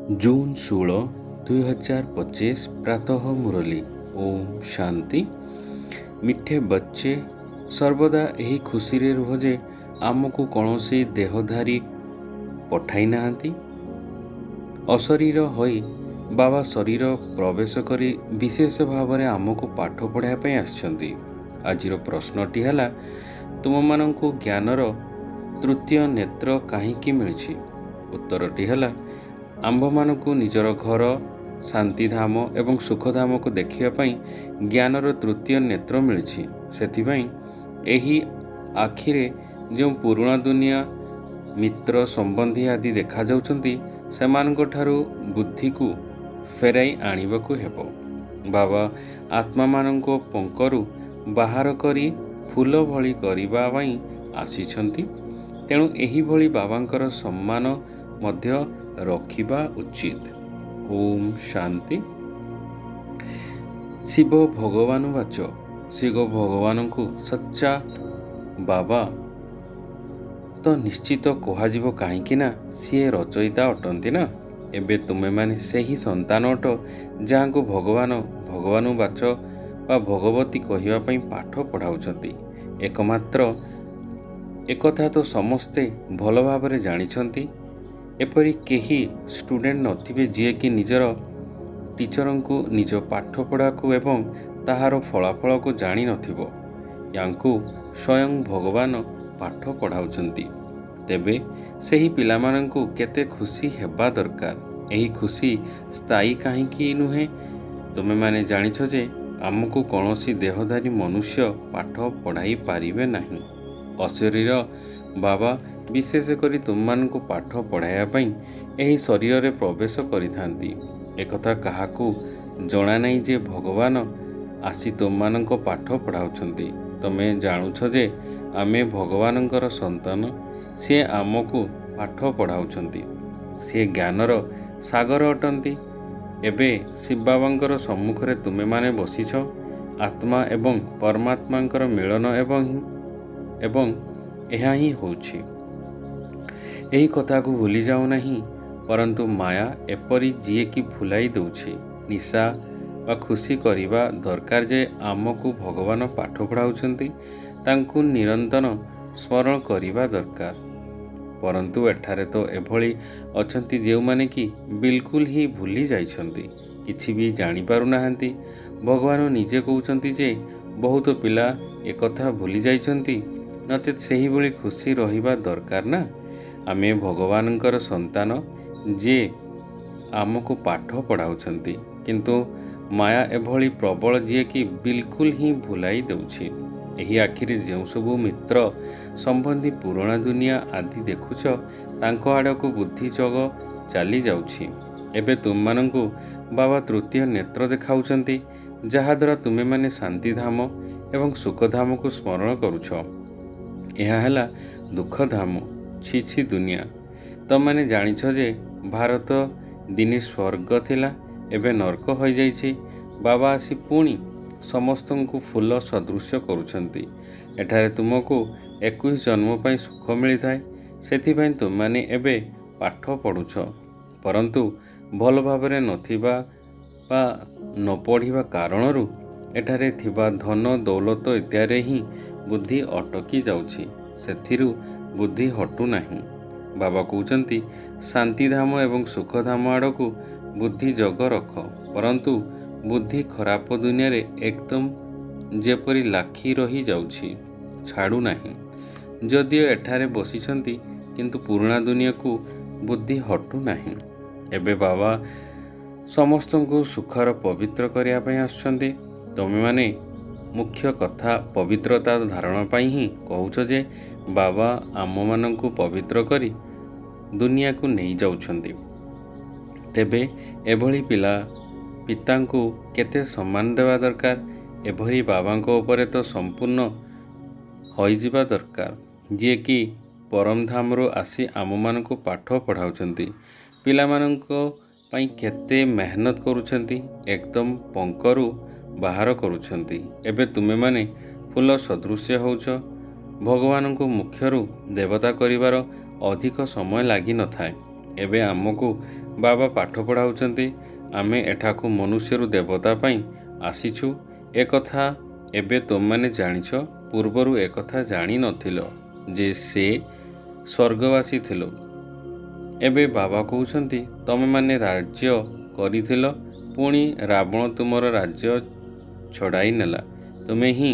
जून 16, 2025 प्रातः मुरली। ओम शांति। मिठे बच्चे सर्वदा यही खुशी रे रुह जे आमको कौनसी देहधारी पठाई नाहांती। अशरीर होई बाबा शरीर प्रवेश करी विशेष भाव में आमको पाठ पढ़ाई आछंती। आजिर प्रश्नटी है तुम मानंकु ज्ञानर तृतीय नेत्र काहींकी मिली। उत्तरटी है आंभमानंकु निजर घर शांतिधाम एवं सुखधाम को देखियापाई ज्ञानर तृतीय नेत्र मिली। सेथिपाई एही आखिरे जो पुराणा दुनिया मित्र संबंधी आदि देखा जाउछंती सेमानंको ठारू बुद्धि को फेराई आनिबाकु हेबो। बाबा आत्मा मानंको पंकरु बाहर करी फूल भली करिबा पाई आसीछंती। तेणु एही भली बाबांकर सम्मान मध्य रखिबा उचित। ओम शांति। शिव भगवान वाच। शिव भगवान को सच्चा बाबा तो निश्चित कहुव कहीं सी रचयिता अटंती ना। एबे तुमे माने सेही संतान अट जहाँ को भगवान भगवान वाच बा भगवती कहिबा पाठ पढ़ाउछंती। एकमात्र एकथा तो समस्ते भल भाव जानिछंती। एपरी केही स्टूडेंट नथिबे जे कि निजर टीचर को निज पाठ पढ़ा को एवं ताहार फलाफल को जानी नथिबो। यांकु स्वयं भगवान पाठ पढ़ाउछंती। तेबे सेही पिलामानंकु केते खुशी हेबा दरकार। एही खुशी स्थायी काहींकी नुहे। तुमे माने जानिछ जे आमको कौनसी देहधारी मनुष्य पाठ पढ़ाई पारिबे नहीं। अशरीर बाबा विशेष करी तुमମାନଙ୍କୁ पाठ पढ़ाया पाई एही शरीर रे प्रवेश करिथांती। एकथा काहाकू जणा नहीं जे भगवान आसी तुमମାନଙ୍କୁ पाठ पढ़ाउछंती। तमे जानुछ जे आमे भगवानंकर संतान। से आमको पाठ पढ़ाउछंती। से ज्ञानर सागर अटंती। एबे शिव बाबांकर सम्मुख रे तुमे माने बसिछ। आत्मा एवं परमात्मांकर मिलन एवं एहा ही होछि। एही कथा को भूली जाओ नहीं। परंतु माया एपरी जीए की भुलाई दउछि। निशा वा खुशी करिबा दरकार जे आमको भगवान पाठ पढ़ाउछंती तांकु निरंतर स्मरण करिबा दरकार। परंतु एठारे तो एभली अछंती जेउ माने कि बिल्कुल ही भूली जाइछंती, किछि भी जानि पारु नाहंती। भगवान निजे कहउछंती जे बहुत पिला एकथा भूली जाइछंती। नचेत सेही भली खुशी रहिबा दरकार ना। आमे भगवानंकर संतान जे आमको पाठ पढ़ाउछंती, किंतु माया एभली प्रबल जे कि बिल्कुल ही भुलाई देउछि। एही आखिरे जो सबु मित्र संबंधी पुराणा दुनिया आदि देखुछ तांको आड़को बुद्धि जग चली जाउछि। एबे तुमମାନଙ୍କୁ बाबा तृतीय नेत्र देखाउछंती, जहा द्वारा तुमे माने शांतिधाम एवं सुखधाम को स्मरण करुछ। यह है दुखधाम छी दुनिया। तमने जानिछ जे भारत दिने स्वर्ग थिला एबे नरक हो जाइछि। बाबा आसी पुणी समस्त को फूल सदृश करुछंती। एठारे तुमको 21 जन्म पाई सुख मिलता। सेथिपाई तुम माने एबे पाठ पढ़ुछ। परंतु भल भाव नथिबा बा न पढ़िबा कारणरू एठारे थिबा धन दौलत इत्यादि ही बुद्धि अटकी जाउछि। सेथिरु बुद्धि हटू नहीं। बाबा कहउछंती शांतिधाम एवं सुखधाम आड़को बुद्धि जग रख। परंतु बुद्धि खराब दुनिया रे एकदम जेपरी लाखी रही जाउछि, छाड़ू नहीं। जदियो एठारे बसिछंती किंतु पुराणा दुनिया को बुद्धि हटू नहीं। एबे बाबा समस्त को सुखर पवित्र करिया पई आछंती। तमे माने मुख्य कथा पवित्रता धारण पाई ही कहउछ जे बाबा आम मानंकु पवित्र करी दुनिया को नहीं जाउछंती। तेबे एभली पिला पितांकु केते सम्मान देवा दरकार। एभली बाबांको उपरे तो संपूर्ण होई जिबा दरकार, जे कि परम धाम रो आसी आम मानंकु पाठ पढ़ाउछंती। पिला मानंको पाई केते मेहनत करुछंती, एकदम पंकरु बाहर करुछंती। एबे तुमे माने फूल सदृश्य होउछ। भगवान को मुख्यरू देवता करिवार अधिक समय लगी न थाए। एबे आमको ବାବା ପାଠ ପଢ଼ାଉଛନ୍ତି। ଆମେ ଏଠାକୁ ମନୁଷ୍ୟରୁ ଦେବତା ପାଇଁ ଆସିଛୁ ଏକଥା ଏବେ ତୁମମାନେ ଜାଣିଛ। ପୂର୍ବରୁ ଏକଥା ଜାଣିନଥିଲ ଯେ ସେ ସ୍ୱର୍ଗବାସୀ ଥିଲ। ଏବେ ବାବା କହୁଛନ୍ତି ତମେମାନେ ରାଜ୍ୟ କରିଥିଲ, ପୁଣି ରାବଣ ତୁମର ରାଜ୍ୟ ଛଡ଼ାଇ ନେଲା। ତୁମେ ହିଁ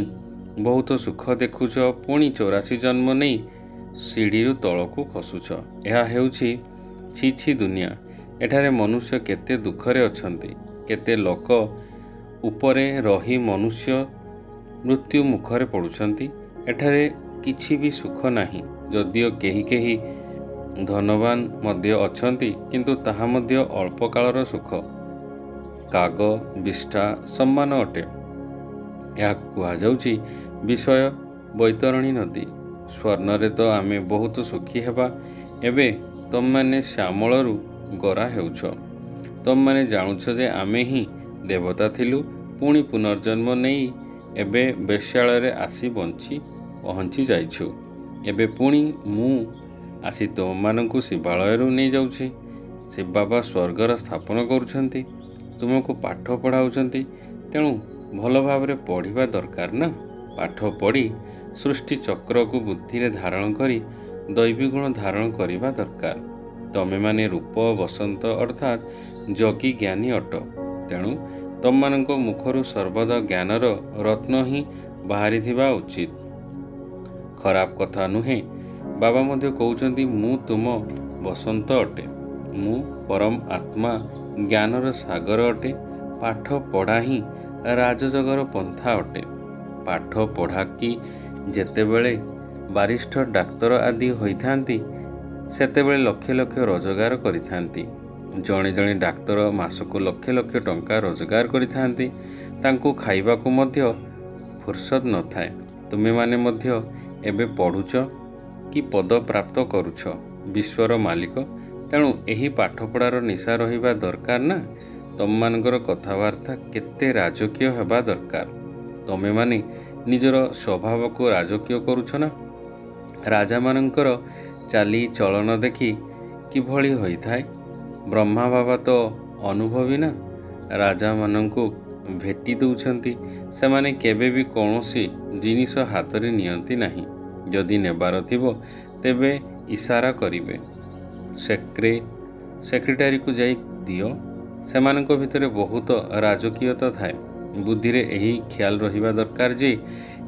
ବହୁତ ସୁଖ ଦେଖୁଛ, ପୁଣି 84 ଜନ୍ମ ନେଇ ସିଡ଼ିରୁ ତଳକୁ ଖସୁଛ। ଏହା ହେଉଛି ଛି ଛି ଦୁନିଆ। ଏଠାରେ ମନୁଷ୍ୟ କେତେ ଦୁଃଖରେ ଅଛନ୍ତି। କେତେ ଲୋକ ଉପରେ ରହି ମନୁଷ୍ୟ ମୃତ୍ୟୁ ମୁଖରେ ପଡ଼ୁଛନ୍ତି। ଏଠାରେ କିଛି ବି ସୁଖ ନାହିଁ। ଯଦିଓ କେହି କେହି ଧନବାନ ମଧ୍ୟ ଅଛନ୍ତି, କିନ୍ତୁ ତାହା ମଧ୍ୟ ଅଳ୍ପ କାଳର ସୁଖ। କାଗ ବିଷ୍ଠା ସମ୍ମାନ ଅଟେ। ଏହାକୁ କୁହାଯାଉଛି ବିଷୟ ବୈତରଣୀ ନଦୀ। ସ୍ୱର୍ଣ୍ଣରେ ତ ଆମେ ବହୁତ ସୁଖୀ ହେବା। ଏବେ ତମମାନେ ଶ୍ୟାମଳରୁ ଗରା ହେଉଛ। ତମମାନେ ଜାଣୁଛ ଯେ ଆମେ ହିଁ ଦେବତା ଥିଲୁ, ପୁଣି ପୁନର୍ଜନ୍ମ ନେଇ ଏବେ ବେଶ୍ୟାଳୟରେ ଆସି ପହଞ୍ଚି ଯାଇଛୁ। ଏବେ ପୁଣି ମୁଁ ଆସି ତୁମମାନଙ୍କୁ ଶିବାଳୟରୁ ନେଇଯାଉଛି। ଶିବ ବାବା ସ୍ୱର୍ଗର ସ୍ଥାପନ କରୁଛନ୍ତି, ତୁମକୁ ପାଠ ପଢ଼ାଉଛନ୍ତି। ତେଣୁ ଭଲ ଭାବରେ ପଢ଼ିବା ଦରକାର ନା। ପାଠ ପଢ଼ି ସୃଷ୍ଟି ଚକ୍ରକୁ ବୁଦ୍ଧିରେ ଧାରଣ କରି ଦୈବୀ ଗୁଣ ଧାରଣ କରିବା ଦରକାର। ତମେମାନେ ରୂପ ବସନ୍ତ ଅର୍ଥାତ୍ ଯୋଗୀ ଜ୍ଞାନୀ ଅଟ। ତେଣୁ ତମମାନଙ୍କ ମୁଖରୁ ସର୍ବଦା ଜ୍ଞାନର ରତ୍ନ ହିଁ ବାହାରିଥିବା ଉଚିତ। ଖରାପ କଥା ନୁହେଁ। ବାବା ମଧ୍ୟ କହୁଛନ୍ତି ମୁଁ ତୁମ ବସନ୍ତ ଅଟେ। ମୁଁ ପରମ ଆତ୍ମା, ଜ୍ଞାନର ସାଗର ଅଟେ। ପାଠ ପଢ଼ା ହିଁ ରାଜଯୋଗର ପନ୍ଥା ଅଟେ। ପାଠ ପଢ଼ାକି ଯେତେବେଳେ ବାରିଷ୍ଟର, ଡାକ୍ତର ଆଦି ହୋଇଥାନ୍ତି, ସେତେବେଳେ ଲକ୍ଷ ଲକ୍ଷ ରୋଜଗାର କରିଥାନ୍ତି। ଜଣେ ଜଣେ ଡାକ୍ତର ମାସକୁ ଲକ୍ଷ ଲକ୍ଷ ଟଙ୍କା ରୋଜଗାର କରିଥାନ୍ତି। ତାଙ୍କୁ ଖାଇବାକୁ ମଧ୍ୟ ଫୁର୍ସତ ନଥାଏ। ତୁମେମାନେ ମଧ୍ୟ ଏବେ ପଢ଼ୁଛ କି ପଦ ପ୍ରାପ୍ତ କରୁଛ। ବିଶ୍ୱର ମାଲିକ। ତେଣୁ ଏହି ପାଠପଢ଼ାର ନିଶା ରହିବା ଦରକାର ନା। ତମମାନଙ୍କର କଥାବାର୍ତ୍ତା କେତେ ରାଜକୀୟ ହେବା ଦରକାର। ତମେମାନେ ନିଜର ସ୍ୱଭାବକୁ ରାଜକୀୟ କରୁଛ ନା। ରାଜାମାନଙ୍କର ଚାଲି ଚଳନ ଦେଖି କିଭଳି ହୋଇଥାଏ। ବ୍ରହ୍ମା ବାବା ତ ଅନୁଭବୀ ନା। ରାଜାମାନଙ୍କୁ ଭେଟି ଦେଉଛନ୍ତି। ସେମାନେ କେବେ ବି କୌଣସି ଜିନିଷ ହାତରେ ନିଅନ୍ତି ନାହିଁ। ଯଦି ନେବାର ଥିବ ତେବେ ଇସାରା କରିବେ। ସେକ୍ରେଟାରୀକୁ ଯାଇ ଦିଅ। ସେମାନଙ୍କ ଭିତରେ ବହୁତ ରାଜକୀୟତା ଥାଏ। ବୁଦ୍ଧିରେ ଏହି ଖିଆଲ ରହିବା ଦରକାର ଯେ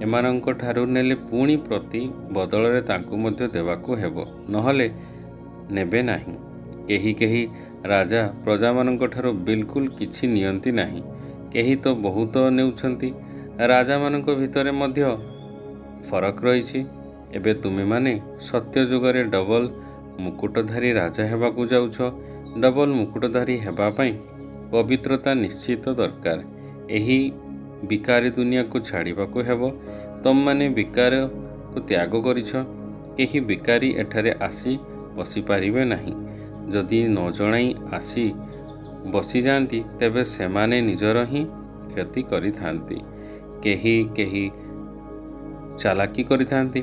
ଏମାନଙ୍କ ଠାରୁ ନେଲେ ପୁଣି ପ୍ରତି ବଦଳରେ ତାଙ୍କୁ ମଧ୍ୟ ଦେବାକୁ ହେବ, ନହେଲେ ନେବେ ନାହିଁ। କେହି କେହି ରାଜା ପ୍ରଜାମାନଙ୍କ ଠାରୁ ବିଲକୁଲ କିଛି ନିଅନ୍ତି ନାହିଁ। କେହି ତ ବହୁତ ନେଉଛନ୍ତି। ରାଜାମାନଙ୍କ ଭିତରେ ମଧ୍ୟ ଫରକ ରହିଛି। ଏବେ ତୁମେମାନେ ସତ୍ୟ ଯୁଗରେ ଡବଲ ମୁକୁଟଧାରୀ ରାଜା ହେବାକୁ ଯାଉଛ। ଡବଲ ମୁକୁଟଧାରୀ ହେବା ପାଇଁ ପବିତ୍ରତା ନିଶ୍ଚିତ ଦରକାର। ଏହି ବିକାରୀ ଦୁନିଆକୁ ଛାଡ଼ିବାକୁ ହେବ। ତମମାନେ ବିକାରକୁ ତ୍ୟାଗ କରିଛ। କେହି ବିକାରୀ ଏଠାରେ ଆସି ବସିପାରିବେ ନାହିଁ। ଯଦି ନ ଜଣାଇ ଆସି ବସିଯାଆନ୍ତି ତେବେ ସେମାନେ ନିଜର ହିଁ କ୍ଷତି କରିଥାନ୍ତି। କେହି କେହି ଚାଲାକି କରିଥାନ୍ତି।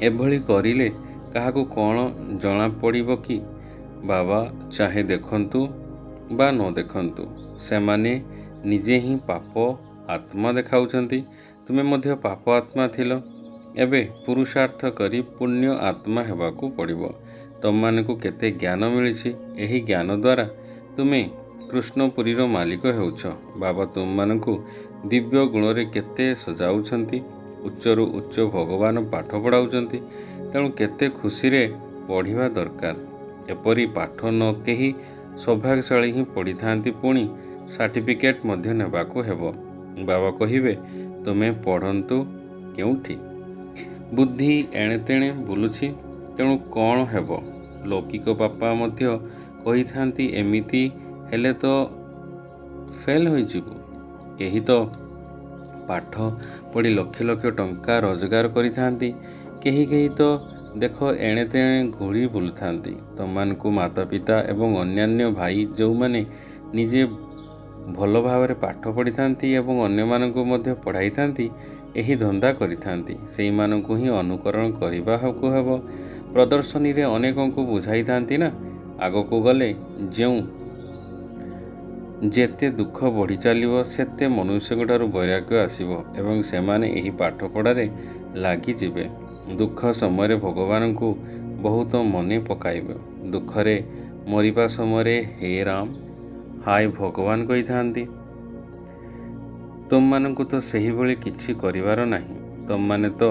ଏଭଳି କରିଲେ କାହାକୁ କ'ଣ ଜଣାପଡ଼ିବ କି? ବାବା ଚାହେ ଦେଖନ୍ତୁ ବା ନ ଦେଖନ୍ତୁ, ସେମାନେ ନିଜେ ହିଁ ପାପ ଆତ୍ମା ଦେଖାଉଛନ୍ତି। ତୁମେ ମଧ୍ୟ ପାପ ଆତ୍ମା ଥିଲ। ଏବେ ପୁରୁଷାର୍ଥ କରି ପୁଣ୍ୟ ଆତ୍ମା ହେବାକୁ ପଡ଼ିବ। ତମମାନଙ୍କୁ କେତେ ଜ୍ଞାନ ମିଳିଛି। ଏହି ଜ୍ଞାନ ଦ୍ୱାରା ତୁମେ କୃଷ୍ଣପୁରୀର ମାଲିକ ହେଉଛ। ବାବା ତୁମମାନଙ୍କୁ ଦିବ୍ୟ ଗୁଣରେ କେତେ ସଜାଉଛନ୍ତି। ଉଚ୍ଚରୁ ଉଚ୍ଚ ଭଗବାନ ପାଠ ପଢ଼ାଉଛନ୍ତି। ତେଣୁ କେତେ ଖୁସିରେ ପଢ଼ିବା ଦରକାର। ଏପରି ପାଠ ନ କେହି ସୌଭାଗ୍ୟଶାଳୀ ହିଁ ପଢ଼ିଥାନ୍ତି, ପୁଣି ସାର୍ଟିଫିକେଟ୍ ମଧ୍ୟ ନେବାକୁ ହେବ। ବାବା କହିବେ ତୁମେ ପଢ଼ନ୍ତୁ କେଉଁଠି? ବୁଦ୍ଧି ଏଣେ ତେଣେ ବୁଲୁଛି। ତେଣୁ କ'ଣ ହେବ? ଲୌକିକ ବାପା ମଧ୍ୟ କହିଥାନ୍ତି ଏମିତି ହେଲେ ତ ଫେଲ୍ ହୋଇଯିବୁ। କେହି ତ ପାଠ ପଢ଼ି ଲକ୍ଷ ଲକ୍ଷ ଟଙ୍କା ରୋଜଗାର କରିଥାନ୍ତି। କେହି କେହି ତ ଦେଖ ଏଣେ ତେଣେ ଘୂରି ବୁଲୁଥାନ୍ତି। ତମମାନଙ୍କୁ ମାତା ପିତା ଏବଂ ଅନ୍ୟାନ୍ୟ ଭାଇ ଯେଉଁମାନେ ନିଜେ ଭଲ ଭାବରେ ପାଠ ପଢ଼ିଥାନ୍ତି ଏବଂ ଅନ୍ୟମାନଙ୍କୁ ମଧ୍ୟ ପଢ଼ାଇଥାନ୍ତି, ଏହି ଧନ୍ଦା କରିଥାନ୍ତି। ସେଇମାନଙ୍କୁ ହିଁ ଅନୁକରଣ କରିବାକୁ ହେବ। ପ୍ରଦର୍ଶନୀରେ ଅନେକଙ୍କୁ ବୁଝାଇଥାନ୍ତି ନା। ଆଗକୁ ଗଲେ ଯେତେ ଦୁଃଖ ବଢ଼ି ଚାଲିବ ସେତେ ମନୁଷ୍ୟଙ୍କଠାରୁ ବୈରାଗ୍ୟ ଆସିବ ଏବଂ ସେମାନେ ଏହି ପାଠପଢ଼ାରେ ଲାଗିଯିବେ। ଦୁଃଖ ସମୟରେ ଭଗବାନଙ୍କୁ ବହୁତ ମନେ ପକାଇବେ। ଦୁଃଖରେ ମରିବା ସମୟରେ ହେ ରାମ, ହାୟ ଭଗବାନ କହିଥାନ୍ତି। ତୁମମାନଙ୍କୁ ତ ସେହିଭଳି କିଛି କରିବାର ନାହିଁ। ତୁମମାନେ ତ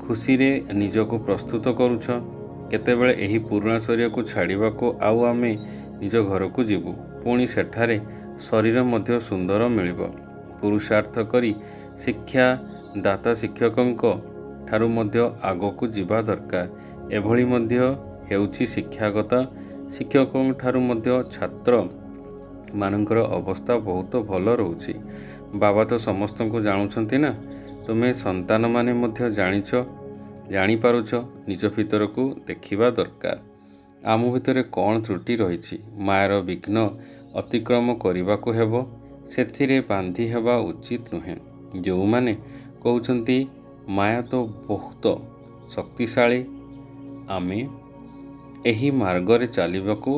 ଖୁସିରେ ନିଜକୁ ପ୍ରସ୍ତୁତ କରୁଛ। କେତେବେଳେ ଏହି ପୁରୁଣା ଶରୀରକୁ ଛାଡ଼ିବାକୁ ଆଉ ଆମେ ନିଜ ଘରକୁ ଯିବୁ। ପୁଣି ସେଠାରେ ଶରୀର ମଧ୍ୟ ସୁନ୍ଦର ମିଳିବ। ପୁରୁଷାର୍ଥ କରି ଶିକ୍ଷାଦାତା ଶିକ୍ଷକଙ୍କ ଠାରୁ ମଧ୍ୟ ଆଗକୁ ଯିବା ଦରକାର। ଏଭଳି ମଧ୍ୟ ହେଉଛି ଶିକ୍ଷାଗତ ଶିକ୍ଷକଙ୍କ ଠାରୁ ମଧ୍ୟ ଛାତ୍ରମାନଙ୍କର ଅବସ୍ଥା ବହୁତ ଭଲ ରହୁଛି। ବାବା ତ ସମସ୍ତଙ୍କୁ ଜାଣୁଛନ୍ତି ନା। ତୁମେ ସନ୍ତାନମାନେ ମଧ୍ୟ ଜାଣିପାରୁଛ। ନିଜ ଭିତରକୁ ଦେଖିବା ଦରକାର। ଆମ ଭିତରେ କ'ଣ ତ୍ରୁଟି ରହିଛି। ମାୟାର ବିଘ୍ନ ଅତିକ୍ରମ କରିବାକୁ ହେବ। ସେଥିରେ ବାନ୍ଧି ହେବା ଉଚିତ ନୁହେଁ। ଯେଉଁମାନେ କହୁଛନ୍ତି ମାୟା ତ ବହୁତ ଶକ୍ତିଶାଳୀ, ଆମେ ଏହି ମାର୍ଗରେ ଚାଲିବାକୁ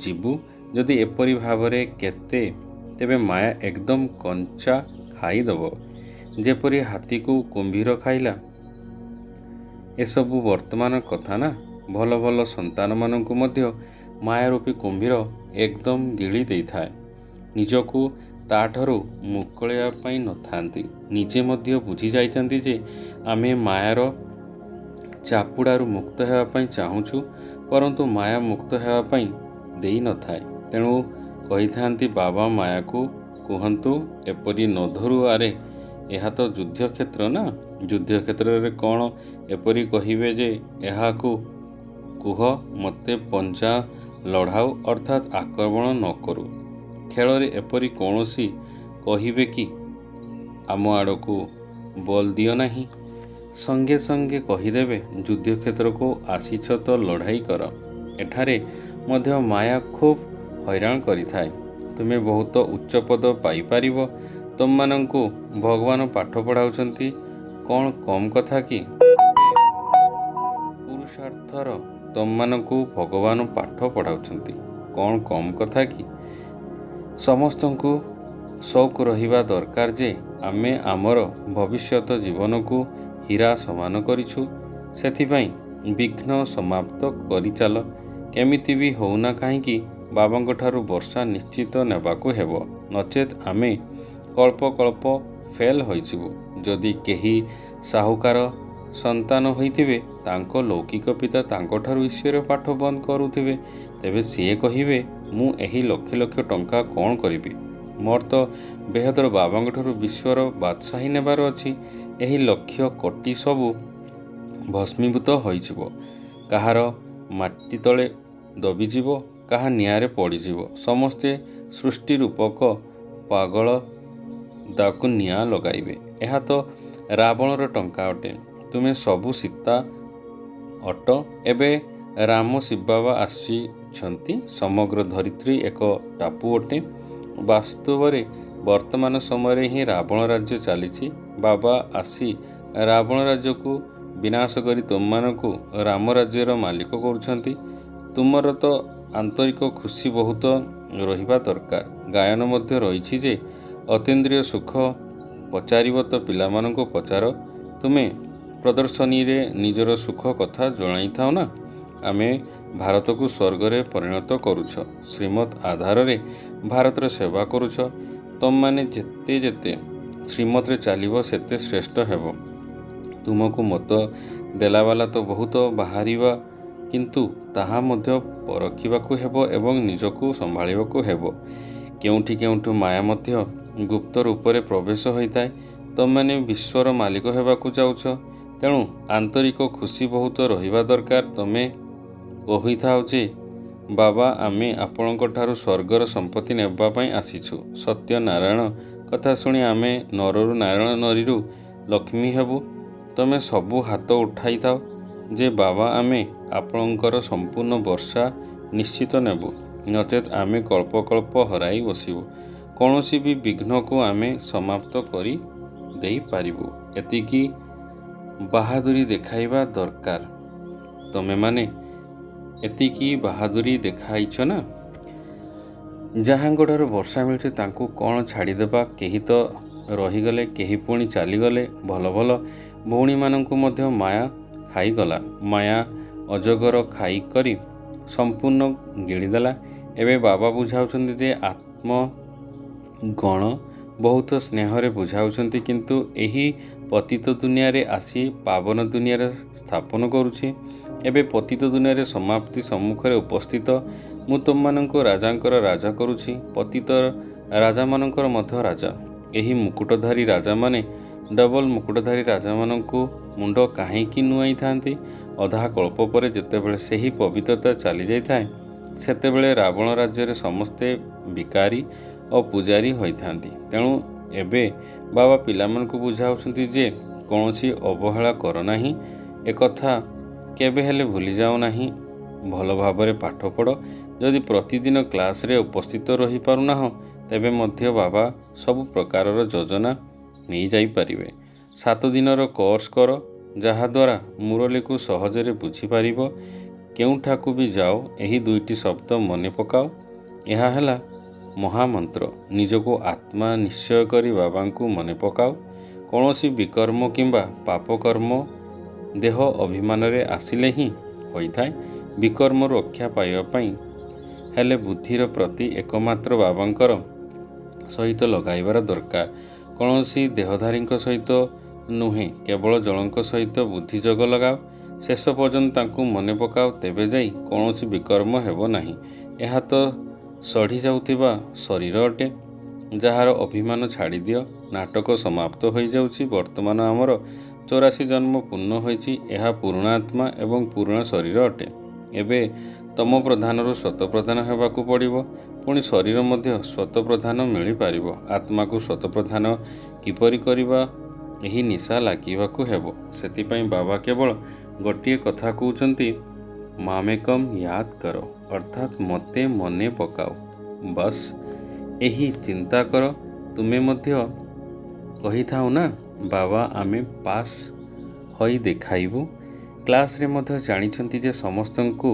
ଯିବୁ ଯଦି ଏପରି ଭାବରେ ତେବେ ମାୟା ଏକଦମ କଞ୍ଚା ଖାଇଦେବ, ଯେପରି ହାତୀକୁ କୁମ୍ଭୀର ଖାଇଲା। ଏସବୁ ବର୍ତ୍ତମାନ କଥା ନା। ଭଲ ଭଲ ସନ୍ତାନମାନଙ୍କୁ ମଧ୍ୟ ମାୟାରୂପୀ କୁମ୍ଭୀର ଏକଦମ ଗିଳି ଦେଇଥାଏ। ନିଜକୁ ତାଠାରୁ ମୁକୁଳାଇବା ପାଇଁ ନଥାନ୍ତି। ନିଜେ ମଧ୍ୟ ବୁଝି ଯାଇଥାନ୍ତି ଯେ ଆମେ ମାୟାର ଚାପୁଡ଼ାରୁ ମୁକ୍ତ ହେବା ପାଇଁ ଚାହୁଁଛୁ, ପରନ୍ତୁ ମାୟା ମୁକ୍ତ ହେବା ପାଇଁ ଦେଇନଥାଏ। ତେଣୁ କହିଥାନ୍ତି ବାବା ମାୟାକୁ କୁହନ୍ତୁ ଏପରି ନ ଧରୁ। ଆରେ ଏହା ତ ଯୁଦ୍ଧକ୍ଷେତ୍ର ନା। ଯୁଦ୍ଧକ୍ଷେତ୍ରରେ କ'ଣ ଏପରି କହିବେ ଯେ ଏହାକୁ କୁହ ମୋତେ ପଞ୍ଝା ଲଢ଼ାଉ ଅର୍ଥାତ୍ ଆକ୍ରମଣ ନ କରୁ। ଖେଳରେ ଏପରି କୌଣସି କହିବେ କି ଆମ ଆଡ଼କୁ ବଲ୍ ଦିଅ ନାହିଁ। ସଙ୍ଗେ ସଙ୍ଗେ କହିଦେବେ ଯୁଦ୍ଧକ୍ଷେତ୍ରକୁ ଆସିଛ ତ ଲଢ଼ାଇ କର। ଏଠାରେ ମଧ୍ୟ ମାୟା ଖୁବ୍ ହଇରାଣ କରିଥାଏ। ତୁମେ ବହୁତ ଉଚ୍ଚ ପଦ ପାଇପାରିବ। ତୁମମାନଙ୍କୁ ଭଗବାନ ପାଠ ପଢ଼ାଉଛନ୍ତି, କ'ଣ କମ୍ କଥା କି? ପୁରୁଷାର୍ଥର ତୁମମାନଙ୍କୁ ଭଗବାନ ପାଠ ପଢ଼ାଉଛନ୍ତି, କ'ଣ କମ୍ କଥା କି? ସମସ୍ତଙ୍କୁ ସଉକ ରହିବା ଦରକାର ଯେ ଆମେ ଆମର ଭବିଷ୍ୟତ ଜୀବନକୁ ହୀରା ସମାନ କରିଛୁ। ସେଥିପାଇଁ ବିଘ୍ନ ସମାପ୍ତ କରିଚାଲ। କେମିତି ବି ହେଉନା କାହିଁକି ବାବାଙ୍କ ଠାରୁ ବର୍ଷା ନିଶ୍ଚିତ ନେବାକୁ ହେବ। ନଚେତ୍ ଆମେ କଳ୍ପ ଫେଲ୍ ହୋଇଯିବୁ। ଯଦି କେହି ସାହୁକାର ସନ୍ତାନ ହୋଇଥିବେ, ତାଙ୍କ ଲୌକିକ ପିତା ତାଙ୍କଠାରୁ ଈଶ୍ୱରୀୟ ପାଠ ବନ୍ଦ କରୁଥିବେ, ତେବେ ସିଏ କହିବେ ମୁଁ ଏହି ଲକ୍ଷ ଲକ୍ଷ ଟଙ୍କା କ'ଣ କରିବି? ମୋର ତ ବେହଦର ବାବାଙ୍କଠାରୁ ବିଶ୍ୱର ବାଦଶାହୀ ନେବାର ଅଛି। ଏହି ଲକ୍ଷ କୋଟି ସବୁ ଭସ୍ମୀଭୂତ ହୋଇଯିବ। କାହାର ମାଟି ତଳେ ଦବିଯିବ, କାହା ନିଆଁରେ ପଡ଼ିଯିବ। ସମସ୍ତେ ସୃଷ୍ଟି ରୂପକ ପାଗଳ ତାକୁ ନିଆଁ ଲଗାଇବେ। ଏହା ତ ରାବଣର ଟଙ୍କା ଅଟେ। ତୁମେ ସବୁ ସୀତା ଅଟ। ଏବେ ରାମ ଶିବବାବା ଆସିଛନ୍ତି। ସମଗ୍ର ଧରିତ୍ରୀ ଏକ ଟାପୁ ଅଟେ। ବାସ୍ତବରେ ବର୍ତ୍ତମାନ ସମୟରେ ହିଁ ରାବଣ ରାଜ୍ୟ ଚାଲିଛି। ବାବା ଆସି ରାବଣ ରାଜ୍ୟକୁ ବିନାଶ କରି ତୁମମାନଙ୍କୁ ରାମ ରାଜ୍ୟର ମାଲିକ କରୁଛନ୍ତି। ତୁମର ତ ଆନ୍ତରିକ ଖୁସି ବହୁତ ରହିବା ଦରକାର। ଗାୟନ ମଧ୍ୟ ରହିଛି ଯେ ଅତୀନ୍ଦ୍ରିୟ ସୁଖ ପଚାରିବ ତ ପିଲାମାନଙ୍କୁ ପଚାର। ତୁମେ ପ୍ରଦର୍ଶନୀରେ ନିଜର ସୁଖ କଥା ଜଣାଇଥାଅ ନା। ଆମେ ଭାରତକୁ ସ୍ୱର୍ଗରେ ପରିଣତ କରୁଛ। ଶ୍ରୀମତ୍ ଆଧାରରେ ଭାରତର ସେବା କରୁଛ। ତୁମମାନେ ଯେତେ ଶ୍ରୀମତରେ ଚାଲିବ ସେତେ ଶ୍ରେଷ୍ଠ ହେବ। ତୁମକୁ ମତ ଦେଲାବାଲା ତ ବହୁତ ବାହାରିବା, କିନ୍ତୁ ତାହା ମଧ୍ୟ ପରଖିବାକୁ ହେବ ଏବଂ ନିଜକୁ ସମ୍ଭାଳିବାକୁ ହେବ। କେଉଁଠି ମାୟା ମଧ୍ୟ ଗୁପ୍ତ ରୂପରେ ପ୍ରବେଶ ହୋଇଥାଏ। ତୁମମାନେ ବିଶ୍ୱର ମାଲିକ ହେବାକୁ ଯାଉଛ। ତେଣୁ ଆନ୍ତରିକ ଖୁସି ବହୁତ ରହିବା ଦରକାର। ତୁମେ କହିଥାଅ ଯେ ବାବା ଆମେ ଆପଣଙ୍କ ଠାରୁ ସ୍ୱର୍ଗର ସମ୍ପତ୍ତି ନେବା ପାଇଁ ଆସିଛୁ। ସତ୍ୟ ନାରାୟଣ କଥା ଶୁଣି ଆମେ ନରରୁ ନାରାୟଣ, ନରୀରୁ ଲକ୍ଷ୍ମୀ ହେବୁ। ତୁମେ ସବୁ ହାତ ଉଠାଇଥାଅ ଯେ ବାବା ଆମେ ଆପଣଙ୍କର ସମ୍ପୂର୍ଣ୍ଣ ବର୍ଷା ନିଶ୍ଚିତ ନେବୁ। ନଚେତ୍ ଆମେ କଳ୍ପ ହରାଇ ବସିବୁ। କୌଣସି ବି ବିଘ୍ନକୁ ଆମେ ସମାପ୍ତ କରି ଦେଇପାରିବୁ। ଏତିକି ବାହାଦୁରୀ ଦେଖାଇବା ଦରକାର। ତୁମେମାନେ ଏତିକି ବାହାଦୁରୀ ଦେଖାଇଛ ନା। ଯାହାଙ୍କଠାରୁ ବର୍ଷା ମିଳୁଛି ତାଙ୍କୁ କ'ଣ ଛାଡ଼ିଦେବା? କେହି ତ ରହିଗଲେ, କେହି ପୁଣି ଚାଲିଗଲେ। ଭଲ ଭଲ ଭଉଣୀମାନଙ୍କୁ ମଧ୍ୟ ମାୟା ଖାଇଗଲା। ମାୟା ଅଜଗର ଖାଇ କରି ସମ୍ପୂର୍ଣ୍ଣ ଗିଳିଦେଲା। ଏବେ ବାବା ବୁଝାଉଛନ୍ତି ଯେ ଆତ୍ମଗଣ ବହୁତ ସ୍ନେହରେ ବୁଝାଉଛନ୍ତି, କିନ୍ତୁ ଏହି ପତିତ ଦୁନିଆରେ ଆସି ପାବନ ଦୁନିଆରେ ସ୍ଥାପନ କରୁଛି। ଏବେ ପତିତ ଦୁନିଆରେ ସମାପ୍ତି ସମ୍ମୁଖରେ ଉପସ୍ଥିତ। ମୁଁ ତୁମମାନଙ୍କୁ ରାଜାଙ୍କର ରାଜା କରୁଛି, ପତିତ ରାଜାମାନଙ୍କର ମଧ୍ୟ ରାଜା। ଏହି ମୁକୁଟଧାରୀ ରାଜାମାନେ ଡବଲ ମୁକୁଟଧାରୀ ରାଜାମାନଙ୍କୁ ମୁଣ୍ଡ କାହିଁକି ନୁଆଇଥାନ୍ତି? ଅଧା କଳ୍ପ ପରେ ଯେତେବେଳେ ସେହି ପବିତ୍ରତା ଚାଲିଯାଇଥାଏ, ସେତେବେଳେ ରାବଣ ରାଜ୍ୟରେ ସମସ୍ତେ ଭିକାରୀ ଓ ପୂଜାରୀ ହୋଇଥାନ୍ତି। ତେଣୁ ଏବେ ବାବା ପିଲାମାନଙ୍କୁ ବୁଝାଉଛନ୍ତି ଯେ କୌଣସି ଅବହେଳା କର ନାହିଁ। ଏକଥା କେବେ ହେଲେ ଭୁଲିଯାଅ ନାହିଁ। ଭଲ ଭାବରେ ପାଠ ପଢ଼। ଯଦି ପ୍ରତିଦିନ କ୍ଲାସରେ ଉପସ୍ଥିତ ରହିପାରୁନାହଁ, ତେବେ ମଧ୍ୟ ବାବା ସବୁ ପ୍ରକାରର ଯୋଜନା ନେଇଯାଇପାରିବେ। 7 ଦିନର କୋର୍ସ କର, ଯାହାଦ୍ୱାରା ମୁରଲୀକୁ ସହଜରେ ବୁଝିପାରିବ। କେଉଁଠାକୁ ବି ଯାଅ, ଏହି 2ଟି ଶବ୍ଦ ମନେ ପକାଅ। ଏହା ହେଲା ମହାମନ୍ତ୍ର। ନିଜକୁ ଆତ୍ମା ନିଶ୍ଚୟ କରି ବାବାଙ୍କୁ ମନେ ପକାଅ। କୌଣସି ବିକର୍ମ କିମ୍ବା ପାପକର୍ମ ଦେହ ଅଭିମାନରେ ଆସିଲେ ହିଁ ହୋଇଥାଏ। ବିକର୍ମରୁ ରକ୍ଷା ପାଇବା ପାଇଁ ହେଲେ ବୁଦ୍ଧିର ପ୍ରତି ଏକମାତ୍ର ବାବାଙ୍କର ସହିତ ଲଗାଇବାର ଦରକାର। କୌଣସି ଦେହଧାରୀଙ୍କ ସହିତ ନୁହେଁ, କେବଳ ଜଣଙ୍କ ସହିତ ବୁଦ୍ଧି ଯୋଗ ଲଗାଅ। ଶେଷ ପର୍ଯ୍ୟନ୍ତ ତାଙ୍କୁ ମନେ ପକାଅ, ତେବେ ଯାଇ କୌଣସି ବିକର୍ମ ହେବ ନାହିଁ। ଏହା ତ ସଢ଼ି ଯାଉଥିବା ଶରୀର ଅଟେ, ଯାହାର ଅଭିମାନ ଛାଡ଼ିଦିଅ। ନାଟକ ସମାପ୍ତ ହୋଇଯାଉଛି। ବର୍ତ୍ତମାନ ଆମର 84 ଜନ୍ମ ପୂର୍ଣ୍ଣ ହୋଇଛି। ଏହା ପୁରୁଣା ଆତ୍ମା ଏବଂ ପୁରୁଣା ଶରୀର ଅଟେ। ଏବେ ତମ ପ୍ରଧାନରୁ ଶତପ୍ରଧାନ ହେବାକୁ ପଡ଼ିବ। ପୁଣି ଶରୀର ମଧ୍ୟ ଶତପ୍ରଧାନ ମିଳିପାରିବ। ଆତ୍ମାକୁ ଶତପ୍ରଧାନ କିପରି କରିବା? ଏହି ନିଶା ଲାଗିବାକୁ ହେବ। ସେଥିପାଇଁ ବାବା କେବଳ ଗୋଟିଏ କଥା କହୁଛନ୍ତି, ମାମେକମ୍ ୟାଦ କର, ଅର୍ଥାତ୍ ମୋତେ ମନେ ପକାଅ। ବସ୍ ଏହି ଚିନ୍ତା କର। ତୁମେ ମଧ୍ୟ କହିଥାଉ ନା, ବାବା ଆମେ ପାସ୍ ହୋଇ ଦେଖାଇବୁ। କ୍ଲାସରେ ମଧ୍ୟ ଜାଣିଛନ୍ତି ଯେ ସମସ୍ତଙ୍କୁ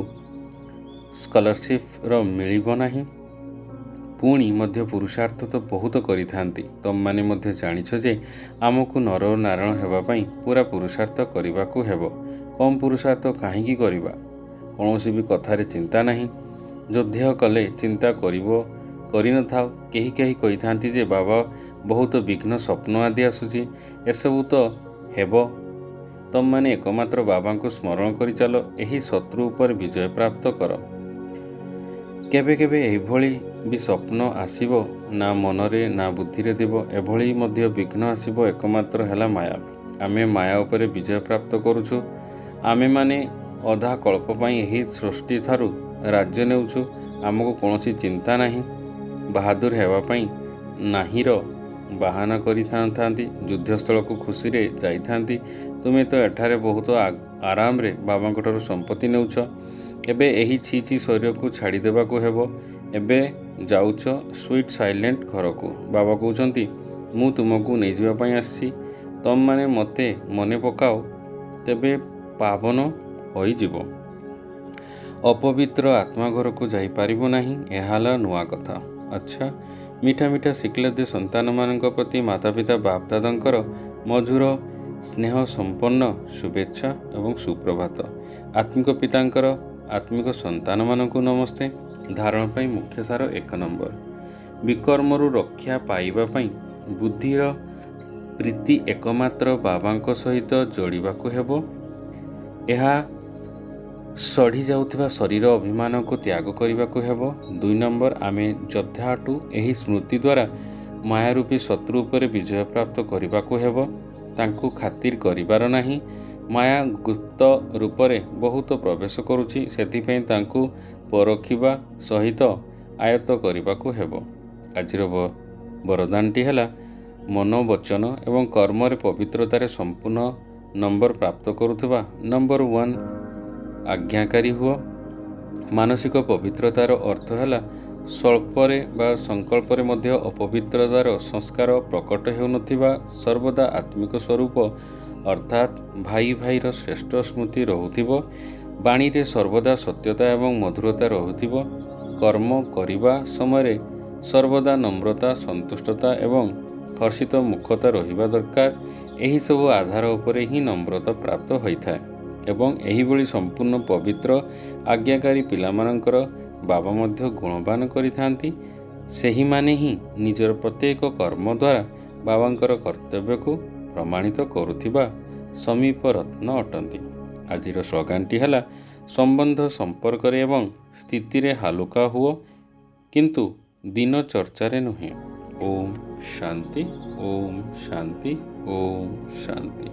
ସ୍କଲାରସିପ୍ର ମିଳିବ ନାହିଁ। ପୁଣି ମଧ୍ୟ ପୁରୁଷାର୍ଥ ତ ବହୁତ କରିଥାନ୍ତି। ତମମାନେ ମଧ୍ୟ ଜାଣିଛ ଯେ ଆମକୁ ନର ନାରାୟଣ ହେବା ପାଇଁ ପୁରା ପୁରୁଷାର୍ଥ କରିବାକୁ ହେବ। କମ୍ ପୁରୁଷାର୍ଥ କାହିଁକି କରିବା? କୌଣସି ବି କଥାରେ ଚିନ୍ତା ନାହିଁ। ଯୁଦ୍ଧ କଲେ ଚିନ୍ତା କରିନଥାଉ। କେହି କେହି କହିଥାନ୍ତି ଯେ ବାବା ବହୁତ ବିଘ୍ନ ସ୍ୱପ୍ନ ଆଦି ଆସୁଛି। ଏସବୁ ତ ହେବ। ତମମାନେ ଏକମାତ୍ର ବାବାଙ୍କୁ ସ୍ମରଣ କରିଚାଲ। ଏହି ଶତ୍ରୁ ଉପରେ ବିଜୟ ପ୍ରାପ୍ତ କର। କେବେ କେବେ ଏଭଳି ବି ସ୍ୱପ୍ନ ଆସିବ, ନା ମନରେ ନା ବୁଦ୍ଧିରେ ଥିବ। ଏଭଳି ମଧ୍ୟ ବିଘ୍ନ ଆସିବ। ଏକମାତ୍ର ହେଲା ମାୟା। ଆମେ ମାୟା ଉପରେ ବିଜୟ ପ୍ରାପ୍ତ କରୁଛୁ। ଆମେମାନେ ଅଧା କଳ୍ପ ପାଇଁ ଏହି ସୃଷ୍ଟିଠାରୁ ରାଜ୍ୟ ନେଉଛୁ। ଆମକୁ କୌଣସି ଚିନ୍ତା ନାହିଁ। ବାହାଦୁର ହେବା ପାଇଁ ନାହିଁର ବାହାନା କରିଥାନ୍ତି। ଯୁଦ୍ଧସ୍ଥଳକୁ ଖୁସିରେ ଯାଇଥାନ୍ତି। ତୁମେ ତ ଏଠାରେ ବହୁତ ଆରାମରେ ବାବାଙ୍କଠାରୁ ସମ୍ପତ୍ତି ନେଉଛ। ଏବେ ଏହି ଛି ଶରୀରକୁ ଛାଡ଼ିଦେବାକୁ ହେବ। ଏବେ ଯାଉଛ ସୁଇଟ୍ ସାଇଲେଣ୍ଟ ଘରକୁ। ବାବା କହୁଛନ୍ତି, ମୁଁ ତୁମକୁ ନେଇଯିବା ପାଇଁ ଆସିଛି। ତମମାନେ ମୋତେ ମନେ ପକାଅ, ତେବେ ପାବନ ହୋଇଯିବ। ଅପବିତ୍ର ଆତ୍ମା ଘରକୁ ଯାଇପାରିବ ନାହିଁ। ଏହା ହେଲା ନୂଆ କଥା। ଆଚ୍ଛା, ମିଠା ମିଠା ଶିଖିଲେ ଦେ ସନ୍ତାନମାନଙ୍କ ପ୍ରତି ମାତାପିତା ବାପଦାଦାଙ୍କର ମଧୁର ସ୍ନେହ ସମ୍ପନ୍ନ ଶୁଭେଚ୍ଛା ଏବଂ ସୁପ୍ରଭାତ। ଆତ୍ମିକ ପିତାଙ୍କର ଆତ୍ମିକ ସନ୍ତାନମାନଙ୍କୁ ନମସ୍ତେ। ଧାରଣ ପାଇଁ ମୁଖ୍ୟ ସାର 1 ନମ୍ବର। ବିକର୍ମରୁ ରକ୍ଷା ପାଇବା ପାଇଁ ବୁଦ୍ଧିର ପ୍ରୀତି ଏକମାତ୍ର ବାବାଙ୍କ ସହିତ ଯୋଡ଼ିବାକୁ ହେବ। ଏହା ସଢ଼ି ଯାଉଥିବା ଶରୀର ଅଭିମାନକୁ ତ୍ୟାଗ କରିବାକୁ ହେବ। 2 ନମ୍ବର, ଆମେ ଯୋଦ୍ଧା ଅଟୁ। ଏହି ସ୍ମୃତି ଦ୍ୱାରା ମାୟାରୂପୀ ଶତ୍ରୁ ଉପରେ ବିଜୟ ପ୍ରାପ୍ତ କରିବାକୁ ହେବ। ତାଙ୍କୁ ଖାତିର କରିବାର ନାହିଁ। ମାୟା ଗୁପ୍ତ ରୂପରେ ବହୁତ ପ୍ରବେଶ କରୁଛି। ସେଥିପାଇଁ ତାଙ୍କୁ ପରଖିବା ସହିତ ଆୟତ୍ତ କରିବାକୁ ହେବ। ଆଜିର ବରଦାନଟି ହେଲା, ମନ ବଚନ ଏବଂ କର୍ମରେ ପବିତ୍ରତାରେ ସମ୍ପୂର୍ଣ୍ଣ ନମ୍ବର ପ୍ରାପ୍ତ କରୁଥିବା ନମ୍ବର 1 ଆଜ୍ଞାକାରୀ ହୁଅ। ମାନସିକ ପବିତ୍ରତାର ଅର୍ଥ ହେଲା ସ୍ୱଳ୍ପରେ ବା ସଂକଳ୍ପରେ ମଧ୍ୟ ଅପବିତ୍ରତାର ସଂସ୍କାର ପ୍ରକଟ ହେଉନଥିବା ସର୍ବଦା ଆତ୍ମିକ ସ୍ୱରୂପ, ଅର୍ଥାତ୍ ଭାଇ ଭାଇର ଶ୍ରେଷ୍ଠ ସ୍ମୃତି ରହୁଥିବ। ବାଣୀରେ ସର୍ବଦା ସତ୍ୟତା ଏବଂ ମଧୁରତା ରହୁଥିବ। କର୍ମ କରିବା ସମୟରେ ସର୍ବଦା ନମ୍ରତା, ସନ୍ତୁଷ୍ଟତା ଏବଂ ହର୍ଷିତ ମୁଖତା ରହିବା ଦରକାର। ଏହିସବୁ ଆଧାର ଉପରେ ହିଁ ନମ୍ରତା ପ୍ରାପ୍ତ ହୋଇଥାଏ ଏବଂ ଏହିଭଳି ସମ୍ପୂର୍ଣ୍ଣ ପବିତ୍ର ଆଜ୍ଞାକାରୀ ପିଲାମାନଙ୍କର ବାବା ମଧ୍ୟ ଗୁଣଗାନ କରିଥାନ୍ତି। ସେହିମାନେ ହିଁ ନିଜର ପ୍ରତ୍ୟେକ କର୍ମ ଦ୍ୱାରା ବାବାଙ୍କର କର୍ତ୍ତବ୍ୟକୁ ପ୍ରମାଣିତ କରୁଥିବା ସମୀପ ରତ୍ନ ଅଟନ୍ତି। ଆଜିର ସ୍ଲୋଗାନଟି ହେଲା, ସମ୍ବନ୍ଧ ସମ୍ପର୍କରେ ଏବଂ ସ୍ଥିତିରେ ହାଲୁକା ହୁଅ, କିନ୍ତୁ ଦିନ ଚର୍ଚ୍ଚାରେ ନୁହେଁ। ଓମ୍ ଶାନ୍ତି, ଓମ୍ ଶାନ୍ତି, ଓମ୍ ଶାନ୍ତି।